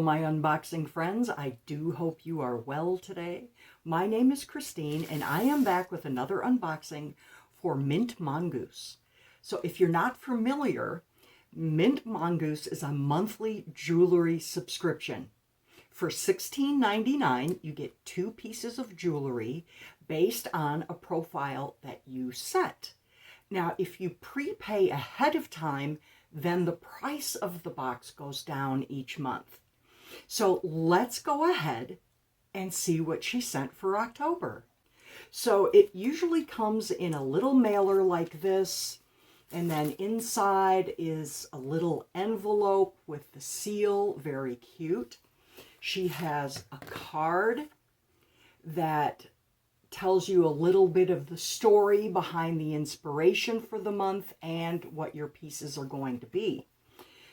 my unboxing friends. I do hope you are well today. My name is Christine, and I am back with another unboxing for Mint Mongoose. So if you're not familiar, Mint Mongoose is a monthly jewelry subscription. For $16.99, you get 2 pieces of jewelry based on a profile that you set. Now, if you prepay ahead of time, then the price of the box goes down each month. So let's go ahead and see what she sent for October. So it usually comes in a little mailer like this, and then inside is a little envelope with the seal, very cute. She has a card that tells you a little bit of the story behind the inspiration for the month and what your pieces are going to be.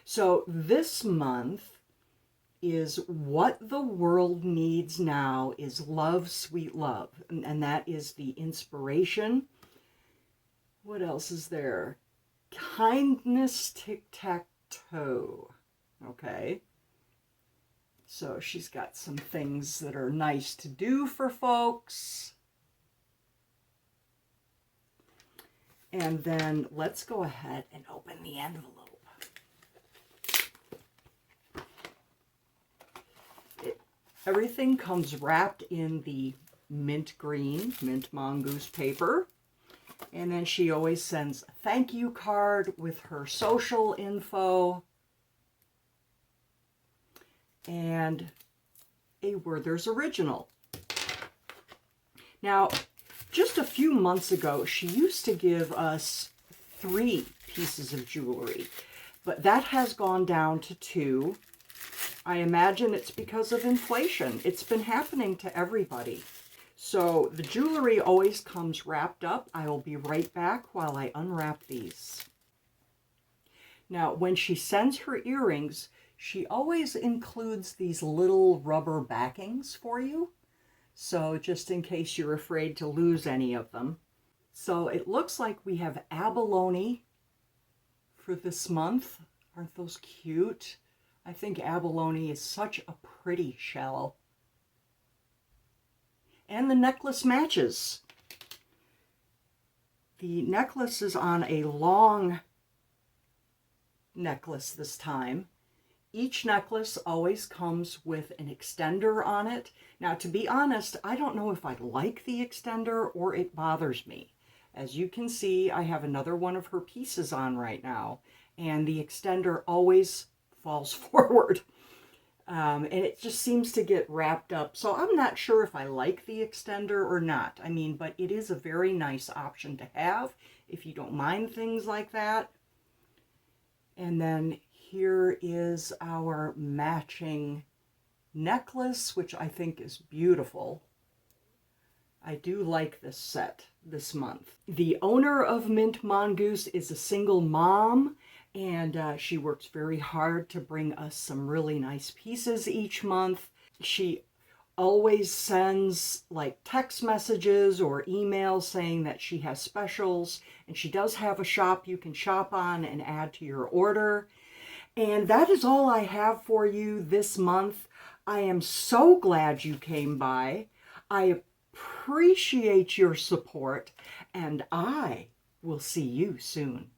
So this month is What the World Needs Now is Love, Sweet Love. And that is the inspiration. What else is there? Kindness Tic-Tac-Toe. Okay. So she's got some things that are nice to do for folks. And then let's go ahead and open the envelope. Everything comes wrapped in the mint green, Mint Mongoose paper. And then she always sends a thank you card with her social info. And a Werther's Original. Now, just a few months ago, she used to give us 3 pieces of jewelry, but that has gone down to 2. I imagine it's because of inflation. It's been happening to everybody. So the jewelry always comes wrapped up. I will be right back while I unwrap these. Now, when she sends her earrings, she always includes these little rubber backings for you. So just in case you're afraid to lose any of them. So it looks like we have abalone for this month. Aren't those cute? I think abalone is such a pretty shell. And the necklace matches. The necklace is on a long necklace this time. Each necklace always comes with an extender on it. Now, to be honest, I don't know if I like the extender or it bothers me. As you can see, I have another one of her pieces on right now, and the extender always falls forward. And it just seems to get wrapped up. So I'm not sure if I like the extender or not. I mean, but it is a very nice option to have if you don't mind things like that. And then here is our matching necklace, which I think is beautiful. I do like this set this month. The owner of Mint Mongoose is a single mom, and she works very hard to bring us some really nice pieces each month. She always sends like text messages or emails saying that she has specials, and she does have a shop you can shop on and add to your order. And that is all I have for you this month. I am so glad you came by. I appreciate your support, and I will see you soon.